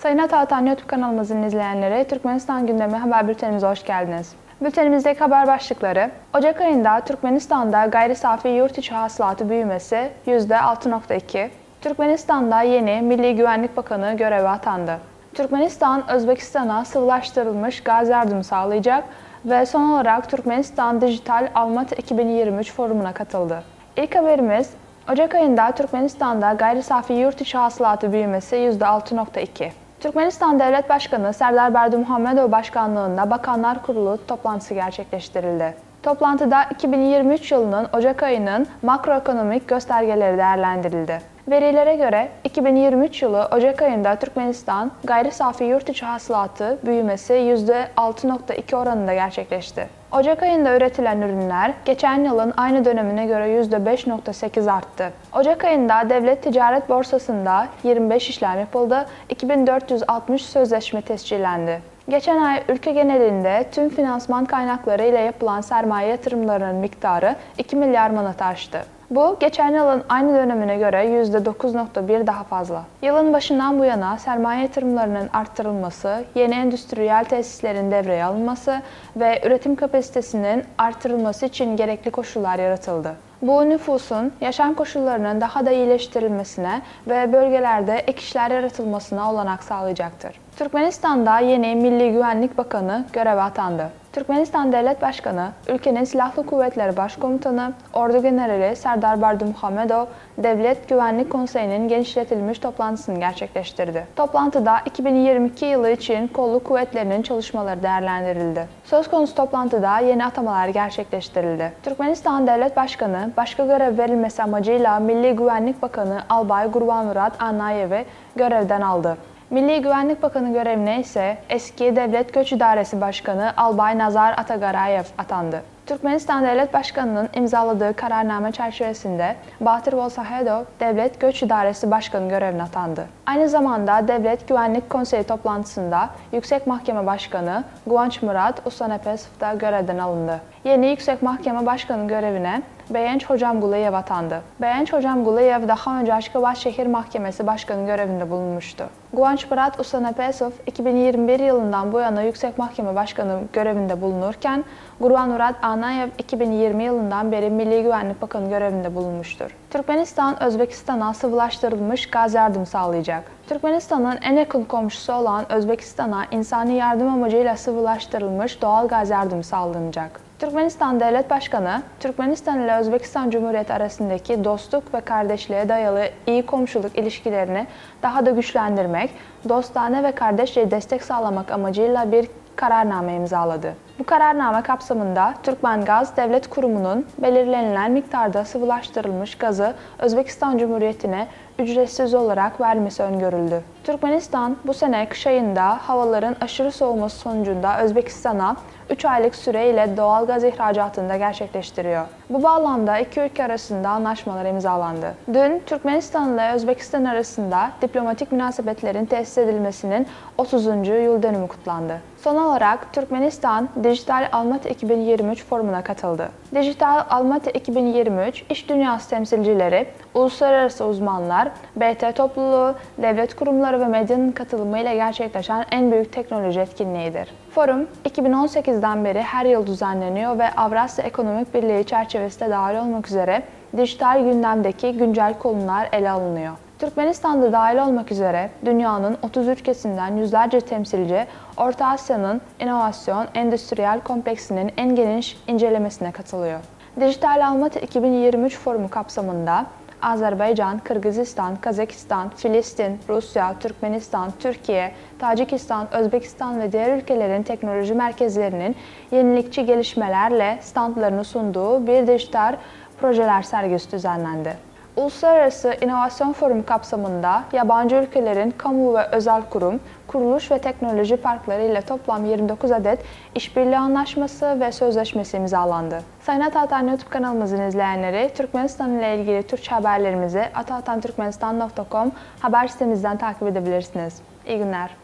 Sayın Atağatan YouTube kanalımızın izleyenleri, Türkmenistan gündemi haber bültenimize hoş geldiniz. Bültenimizdeki haber başlıkları: Ocak ayında Türkmenistan'da gayri safi yurt içi hasılatı büyümesi %6.2, Türkmenistan'da yeni Milli Güvenlik Bakanı göreve atandı. Türkmenistan, Özbekistan'a sıvılaştırılmış gaz yardımı sağlayacak ve son olarak Türkmenistan Dijital Almatı 2023 forumuna katıldı. İlk haberimiz, Ocak ayında Türkmenistan'da gayri safi yurt içi hasılatı büyümesi %6.2. Türkmenistan Devlet Başkanı Serdar Berdimuhamedov başkanlığında Bakanlar Kurulu toplantısı gerçekleştirildi. Toplantıda 2023 yılının Ocak ayının makroekonomik göstergeleri değerlendirildi. Verilere göre 2023 yılı Ocak ayında Türkmenistan gayri safi yurt içi hasılatı büyümesi %6.2 oranında gerçekleşti. Ocak ayında üretilen ürünler geçen yılın aynı dönemine göre %5.8 arttı. Ocak ayında Devlet Ticaret Borsası'nda 25 işlem yapıldı, 2460 sözleşme tescillendi. Geçen ay ülke genelinde tüm finansman kaynakları ile yapılan sermaye yatırımlarının miktarı 2 milyar manat aştı. Bu, geçen yılın aynı dönemine göre %9.1 daha fazla. Yılın başından bu yana sermaye yatırımlarının arttırılması, yeni endüstriyel tesislerin devreye alınması ve üretim kapasitesinin arttırılması için gerekli koşullar yaratıldı. Bu, nüfusun yaşam koşullarının daha da iyileştirilmesine ve bölgelerde ek işler yaratılmasına olanak sağlayacaktır. Türkmenistan'da yeni Milli Güvenlik Bakanı göreve atandı. Türkmenistan Devlet Başkanı, ülkenin Silahlı Kuvvetleri Başkomutanı, Ordu Generali Serdar Berdimuhamedov, Devlet Güvenlik Konseyi'nin genişletilmiş toplantısını gerçekleştirdi. Toplantıda 2022 yılı için kolluk kuvvetlerinin çalışmaları değerlendirildi. Söz konusu toplantıda yeni atamalar gerçekleştirildi. Türkmenistan Devlet Başkanı, başka görev verilmesi amacıyla Milli Güvenlik Bakanı Albay Gurbanmurat Anayev'i görevden aldı. Milli Güvenlik Bakanı görevine ise eski Devlet Göç İdaresi Başkanı Albay Nazar Atagarayev atandı. Türkmenistan Devlet Başkanı'nın imzaladığı kararname çerçevesinde Batır Volsahedov Devlet Göç İdaresi Başkanı görevine atandı. Aynı zamanda Devlet Güvenlik Konseyi toplantısında Yüksek Mahkeme Başkanı Guvanç Murat Usanapesov da görevden alındı. Yeni Yüksek Mahkeme Başkanı görevine Beyenç Hocamguliyev atandı. Beyenç Hocamguliyev daha önce Aşgabat Şehir Mahkemesi Başkanı görevinde bulunmuştu. Guvanç Murat Usanapesov 2021 yılından bu yana Yüksek Mahkeme Başkanı görevinde bulunurken Gurbanmurat Anayev 2020 yılından beri Milli Güvenlik Bakanı görevinde bulunmuştur. Türkmenistan, Özbekistan'a sıvılaştırılmış gaz yardımı sağlayacak. Türkmenistan'ın en yakın komşusu olan Özbekistan'a insani yardım amacıyla sıvılaştırılmış doğal gaz yardımı sağlanacak. Türkmenistan Devlet Başkanı, Türkmenistan ile Özbekistan Cumhuriyeti arasındaki dostluk ve kardeşliğe dayalı iyi komşuluk ilişkilerini daha da güçlendirmek, dostane ve kardeşçe destek sağlamak amacıyla bir kararname imzaladı. Bu kararname kapsamında Türkmengaz Devlet Kurumu'nun belirlenilen miktarda sıvılaştırılmış gazı Özbekistan Cumhuriyeti'ne ücretsiz olarak vermesi öngörüldü. Türkmenistan bu sene kış ayında havaların aşırı soğuması sonucunda Özbekistan'a 3 aylık süreyle doğal gaz ihracatını da gerçekleştiriyor. Bu bağlamda iki ülke arasında anlaşmalar imzalandı. Dün Türkmenistan ile Özbekistan arasında diplomatik münasebetlerin tesis edilmesinin 30. yıl dönümü kutlandı. Son olarak Türkmenistan Dijital Almatı 2023 forumuna katıldı. Dijital Almatı 2023, iş dünyası temsilcileri, uluslararası uzmanlar, BT topluluğu, devlet kurumları ve medyanın katılımıyla gerçekleşen en büyük teknoloji etkinliğidir. Forum, 2018'den beri her yıl düzenleniyor ve Avrasya Ekonomik Birliği çerçevesinde dahil olmak üzere dijital gündemdeki güncel konular ele alınıyor. Türkmenistan'da dahil olmak üzere dünyanın 30 ülkesinden yüzlerce temsilci, Orta Asya'nın inovasyon endüstriyel kompleksinin en geniş incelemesine katılıyor. Dijital Almatı 2023 forumu kapsamında Azerbaycan, Kırgızistan, Kazakistan, Filistin, Rusya, Türkmenistan, Türkiye, Tacikistan, Özbekistan ve diğer ülkelerin teknoloji merkezlerinin yenilikçi gelişmelerle standlarını sunduğu bir dijital projeler sergisi düzenlendi. Uluslararası İnovasyon Forumu kapsamında yabancı ülkelerin kamu ve özel kurum, kuruluş ve teknoloji parkları ile toplam 29 adet işbirliği anlaşması ve sözleşmesi imzalandı. Sayın Atağatan YouTube kanalımızın izleyenleri, Türkmenistan ile ilgili Türkçe haberlerimizi atatanturkmenistan.com haber sitemizden takip edebilirsiniz. İyi günler.